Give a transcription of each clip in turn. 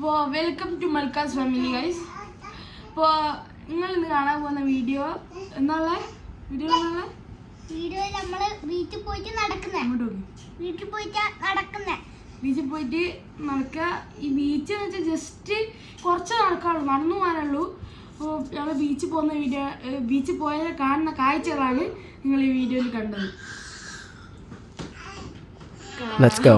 അപ്പോൾ welcome to മൽക്കാസ് family guys. അപ്പോൾ നിങ്ങൾ ഇന്ന് കാണാൻ പോകുന്ന വീഡിയോ എന്നുള്ള വീഡിയോ നമ്മൾ ബീച്ചിൽ പോയിട്ട് നടക്കുക. ഈ ബീച്ച് എന്ന് വെച്ചാൽ ജസ്റ്റ് കുറച്ച് നടക്കാനുള്ളൂ, നടന്നു പോകാനുള്ളൂ. അപ്പോൾ ഞങ്ങൾ ബീച്ചിൽ പോയ കാണുന്ന കാഴ്ചകളാണ് നിങ്ങൾ ഈ വീഡിയോയിൽ കണ്ടത്. Let's go.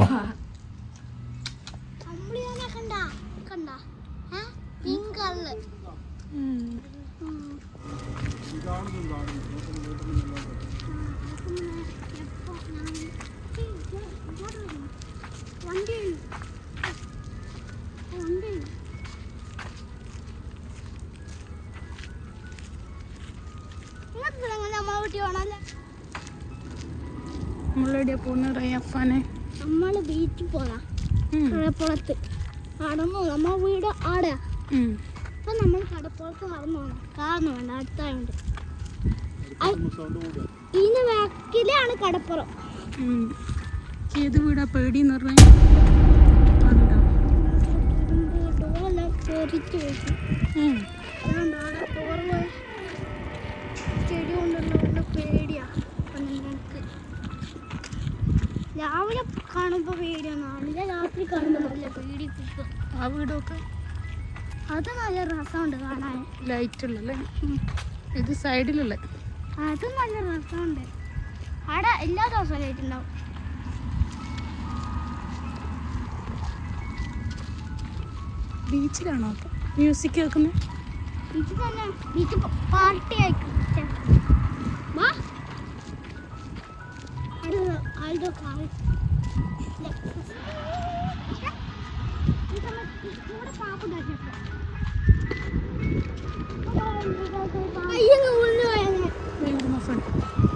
നമ്മളെവിടെയാ പോകുന്ന റയ്യഫാനെ? നമ്മള് ബീച്ചിൽ പോകാം. കടപ്പുറത്ത് കടന്നു, നമ്മളെ വീട് ആടെയാ. അപ്പൊ നമ്മൾ കടപ്പുറത്ത് കടന്നു പോകണം. കാരണം വേണ്ട, അടുത്തായോണ്ട്. ഇതിന്റെ ബാക്കിലാണ് കടപ്പുറം. ഏത് വീടാ പേടിന്ന് പറഞ്ഞ? ചെടി കൊണ്ടുള്ള പേടിയാ. രാവിലെ കാണുമ്പോ പേടിയാണ്, അതിന്റെ രാത്രി കാണുമ്പോ നല്ല പേടിപ്പിക്കും. ആ വീടൊക്കെ അത് നല്ല രസമുണ്ട് കാണാൻ. ലൈറ്റ് ഉള്ളല്ലേ? ഇത് സൈഡിലല്ലേ? അത് നല്ല രസമുണ്ട്. അവിടെ എല്ലാ ദിവസവും ലൈറ്റ് ഉണ്ടാവും. ബീച്ചിലാണോ അപ്പൊ മ്യൂസിക് കേൾക്കുന്നത്? ബീച്ചിൽ തന്നെ, ബീച്ച് പാർട്ടി ആയിരിക്കും.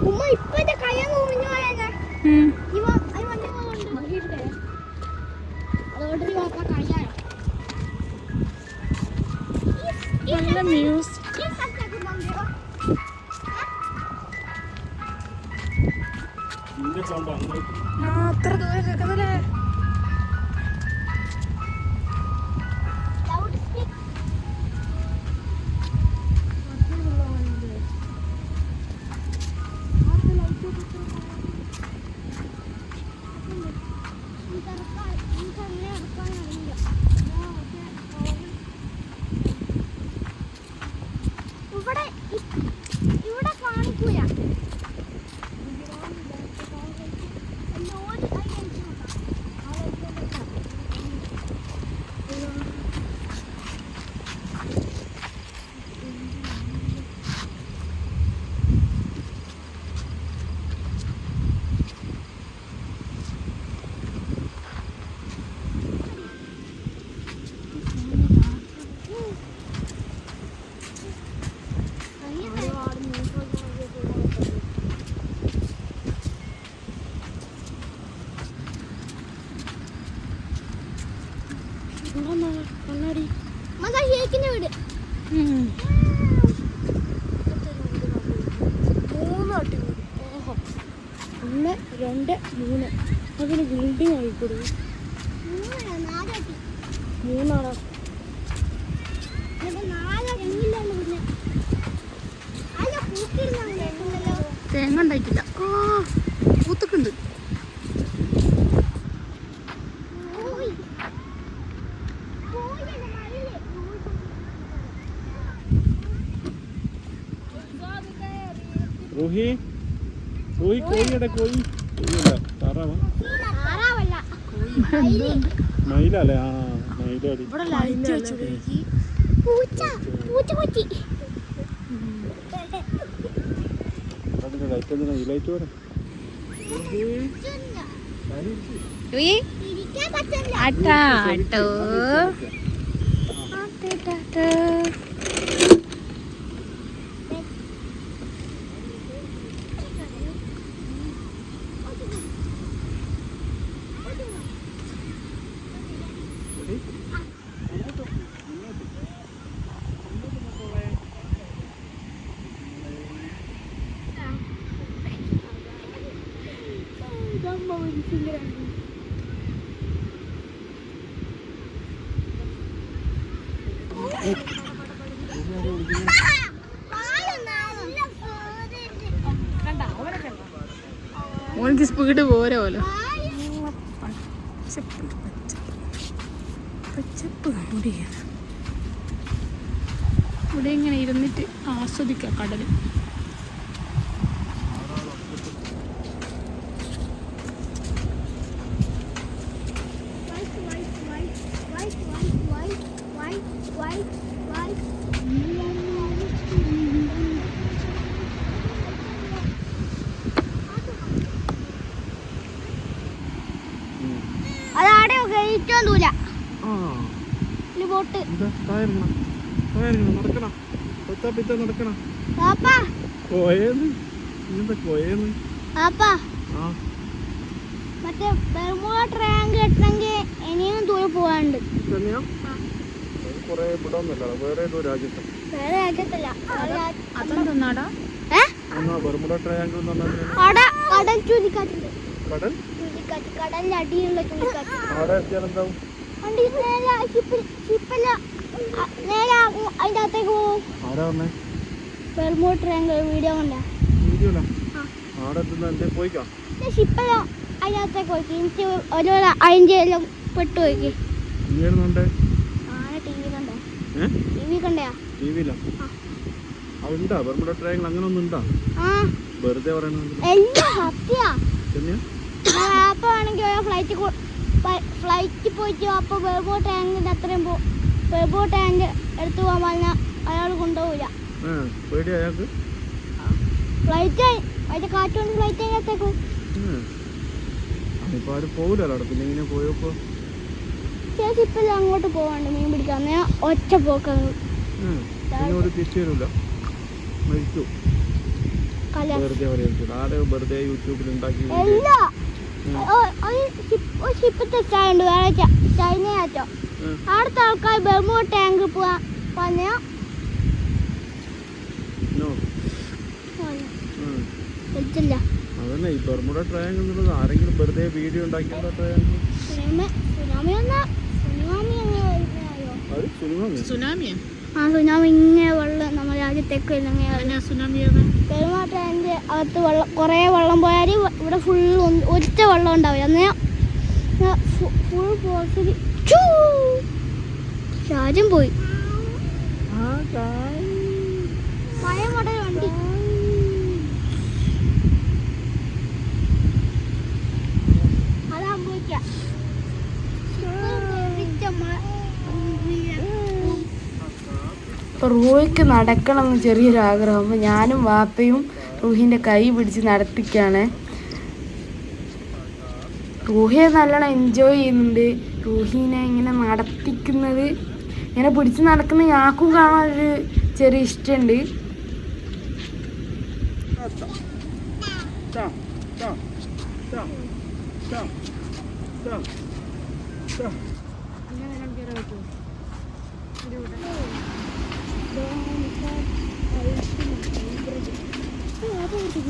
ഉമ്മ ഇപ്പൊ എന്റെ കയ്യൊന്ന് ഉറിഞ്ഞു പോയെന്നെ. അതോടൊരു കയ്യായോ നല്ല മ്യൂസിക്. അത്ര ദൂരം കേൾക്കുന്നല്ലേ? ഇവിടെ കാണിക്കൂല. കണ്ണാടി വീട് 3 അടിപൊളി. 1 2 3 അതിന് ബിൽഡിംഗ് ആയിക്കൂടെ? 3 തേങ്ങ ഉണ്ടായിട്ടില്ല. പൂത്തക്കുണ്ട്. റൂഹി കോഴിയുടെ കോഴിയല്ല, താറാവാ? മയിലല്ലേ? ആ മയിലടി. ലൈറ്റ് എന്തിനാ ഈ ലൈറ്റ് പോലെ? ഓനക്ക് സ്പീഡ് പോരെ പോലെ ഇവിടെ ഇങ്ങനെ ഇരുന്നിട്ട് ആസ്വദിക്കാം കടല്. അതാടെ ഏറ്റവും ദൂര ബോട്ട്. മറ്റേ ബെർമുഡ ട്രയാങ്കിൾ എത്തണമെങ്കിൽ ഇനിയും ദൂരം പോകാനുണ്ട്. വേറെ രാജ്യത്തല്ല. അവിടെ കടൽ ചുഴലിക്കാറ്റുണ്ട്. കടലിന്റെ അടിയിലുള്ള ചുഴലിക്കാറ്റ്. നേരെ അതിന്റെ അകത്തേക്ക് പോകും. ബെർമുഡ ട്രയാങ്കിൾ വീഡിയോ കണ്ടാ ഷിപ്പല്ല അതിനകത്തേക്ക് പോയി എനിക്ക് ഓരോ അതിൻ്റെ എല്ലാം പെട്ടു പോയി. ടി വി കണ്ടയാ അപ്പൊ ആണെങ്കിൽ ഫ്ലൈറ്റ് പോയിട്ട് അപ്പൊ ബെർമുഡ ട്രയാങ്കിളിന്റെ അത്രയും ബെർമുഡ ട്രയാങ്കിൾ എടുത്തു പോകാൻ പറഞ്ഞാൽ അയാൾ കൊണ്ടുപോകില്ല. ഫ്ലൈറ്റ് അതിന്റെ കാറ്റുകൊണ്ട് ഫ്ലൈറ്റ് അതിനകത്തേക്കും ചേച്ചിപ്പല്ല അങ്ങോട്ട് പോവാണ്ട് മീൻ പിടിക്കാൻ ഒറ്റ പോക്കാണ്. ഷിപ്പ് തെറ്റായുണ്ട് വേറെ ചൈനയാറ്റോ അടുത്ത ആൾക്കാർ ബെർമുഡ ടാങ്ക് പോവാൻ പറഞ്ഞ ആരെങ്കിലും വെറുതെ വീഡിയോ സുനാമി ഇങ്ങനെ വെള്ളം നമ്മുടെ രാജ്യത്തേക്ക് ബെർമുഡ ടാങ്കിന്റെ അകത്ത് വെള്ളം കുറേ വെള്ളം പോയാൽ ഇവിടെ ഫുൾ ഒറ്റ വെള്ളം ഉണ്ടാവില്ല. അന്നേരം ഫുൾ പോസിൽ രാജ്യം പോയി. പഴയ മോഡൽ വണ്ടി അതാകുമ്പോഴേക്കാം അപ്പോൾ റൂഹിക്ക് നടക്കണമെന്ന് ചെറിയൊരാഗ്രഹം. അപ്പോൾ ഞാനും വാപ്പയും റൂഹിൻ്റെ കൈ പിടിച്ച് നടത്തിക്കാണ്. റൂഹിയെ നല്ലോണം എൻജോയ് ചെയ്യുന്നുണ്ട്. റൂഹിനെ ഇങ്ങനെ നടത്തിക്കുന്നത് ഇങ്ങനെ പിടിച്ച് നടക്കുന്ന ഞാക്കും കാണാനൊരു ചെറിയ ഇഷ്ടമുണ്ട്.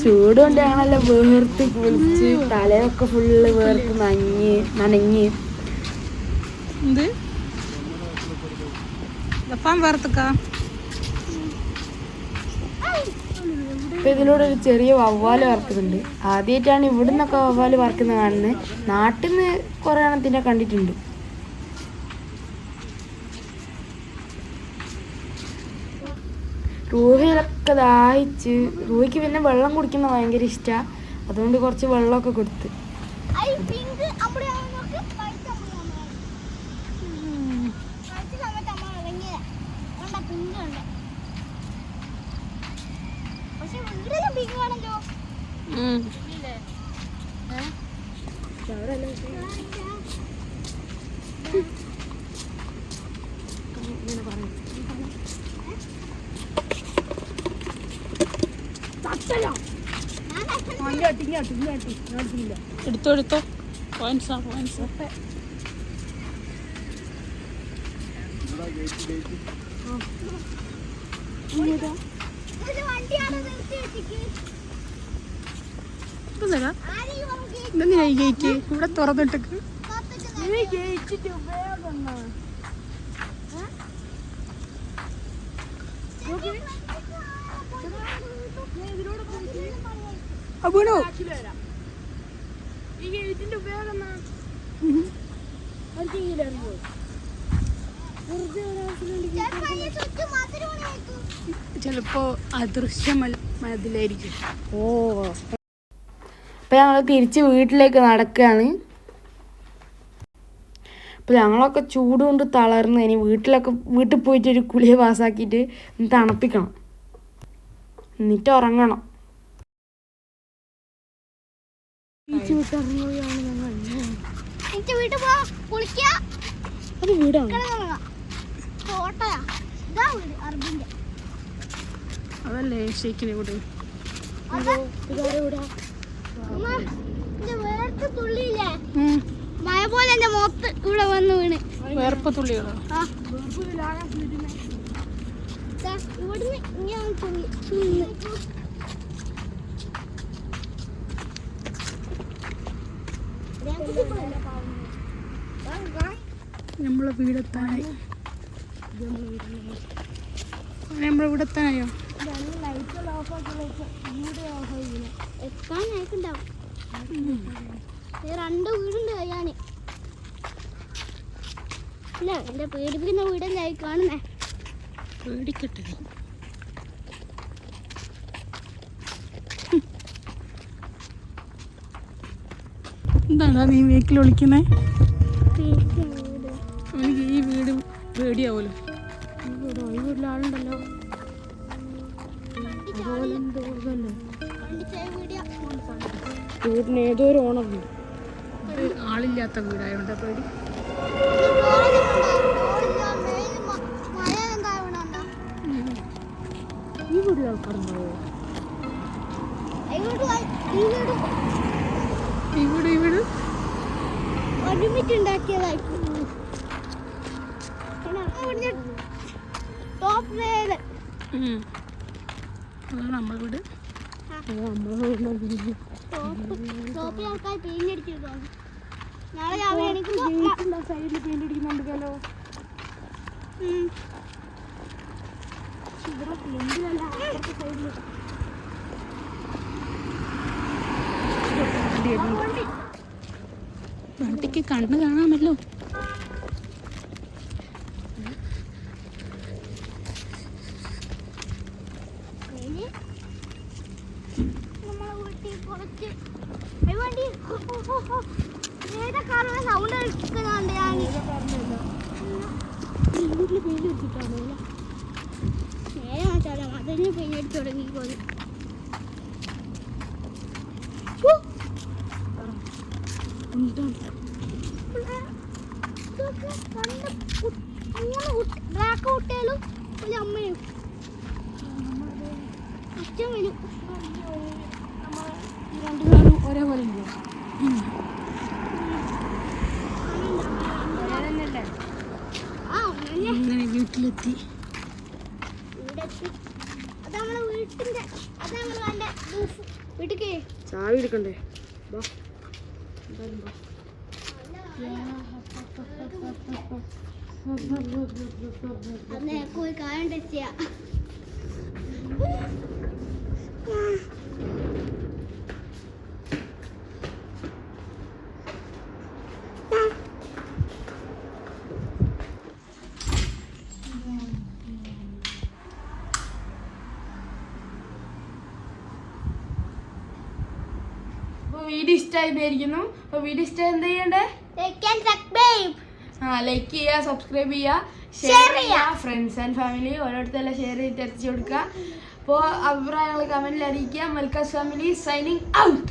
ചൂട് കൊണ്ടാണല്ലോ വേർത്ത് കുളിച്ച് തലയൊക്കെ ഫുള്ള് വേർത്ത് നനഞ്ഞ് ഇപ്പൊ ഇതിലൂടെ ഒരു ചെറിയ വവ്വാല് വറക്കുന്നുണ്ട്. ആദ്യമായിട്ടാണ് ഇവിടെ നിന്നൊക്കെ വവ്വാല് വറക്കുന്നത് കാണുന്നത്. നാട്ടിൽ നിന്ന് കുറെ എണ്ണത്തിനെ കണ്ടിട്ടുണ്ട്. റൂഹിലൊക്കെ ദാഹിച്ച് റൂഹിക്ക് പിന്നെ വെള്ളം കുടിക്കുന്നത് ഭയങ്കര ഇഷ്ടമാണ്. അതുകൊണ്ട് കുറച്ച് വെള്ളമൊക്കെ കൊടുത്ത് എടുത്തോ പോയിന്റ്സാ ഗേറ്റ് ഇവിടെ തുറന്നിട്ട് അബുണു ഈ ഗേറ്റിന്റെ ഉപയോഗം ചിലപ്പോ അദൃശ്യമതിലായിരിക്കും. ഓ അപ്പൊ ഞങ്ങൾ തിരിച്ച് വീട്ടിലേക്ക് നടക്കുകയാണ്. അപ്പോൾ ഞങ്ങളൊക്കെ ചൂട് കൊണ്ട് തളർന്ന് ഇനി വീട്ടിൽ പോയിട്ട് ഒരു കുളിയെ പാസ്സാക്കിയിട്ട് തണുപ്പിക്കണം, എന്നിട്ട് ഉറങ്ങണം. അത് വീടാണ്, അതല്ലേ ഷെയ്ക്കിനെ വീട്. മഴ പോലെ എന്റെ മൊത്ത് ഇവിടെ വന്ന് വീണ് വേർപ്പ് തുള്ളികളോ. ഇവിടുന്ന് ഇങ്ങനെ നമ്മളെ വീടെത്താനായി. നമ്മളെ വീടെത്താനായോ? എത്താനായിട്ടുണ്ടാവും. 2 വീടുണ്ട് കഴിയാന്. ഇല്ല, എന്റെ പേടിപ്പിക്കുന്ന വീടല്ലേ കാണുന്നേ. പേടിക്കട്ടെ. എന്താടാ നീ വീട്ടിൽ വിളിക്കുന്നേ? എനിക്ക് ഈ വീട് പേടിയാവൂലോ. ഈ വീട്ടിൽ ആളുണ്ടല്ലോ. വീടിന് ഏതോ ഒരു ഓണറുണ്ട്. ആളില്ലാത്ത വീടായോണ്ടാ പേടി. ഈ വീട്ടിൽ ആൾക്കാരുണ്ടാവോ? ഈ വീട് ഒരുമിച്ചുണ്ടാക്കിയതായിരിക്കും. അതാണ് നമ്മളെ വീട്. ആൾക്കാർ പെയിന്റ് അടിച്ചിട്ടോ. നാളെ രാവിലെ സൈഡിൽ പെയിന്റ് അടിക്കുന്നുണ്ടല്ലോ. വണ്ടിക്ക് കണ്ണ് കാണാമല്ലോ. സൗണ്ട് കേൾക്കുന്നുണ്ട്. ഞാൻ വീട്ടിൽ പെയിന്റ് അടിച്ചിട്ടാണോ? നേരെ അതിന് പെയിന്റ് അടിച്ചു തുടങ്ങിക്കോളൂ. ബ്ലാക്ക് കുട്ടികളും ഒരു അമ്മയും അച്ഛൻ വരും. രണ്ടുപേരും ഒരേപോലെ ഉണ്ടോ? അങ്ങനെ വീട്ടിലെത്തി. ചാവി എടുക്കണ്ടേ? പോയി കാര്യം ടെസ്റ്റ് ചെയ്യാം. വീഡിയോ ഇഷ്ടമായിരിക്കുന്നു. അപ്പോൾ വീഡിയോ ഇഷ്ടം എന്ത് ചെയ്യണ്ടേ? ലൈക്ക് ചെയ്യുക, സബ്സ്ക്രൈബ് ചെയ്യുക, ഷെയർ ചെയ്യുക. ഫ്രണ്ട്സ് ആൻഡ് ഫാമിലി ഓരോരുത്തരെല്ലാം ഷെയർ ചെയ്തിട്ട് എത്തിച്ചു കൊടുക്കുക. അപ്പോൾ അഭിപ്രായങ്ങൾ കമന്റിൽ അറിയിക്കുക. മൽക്കാസ് ഫാമിലി സൈനിങ് ഔട്ട്.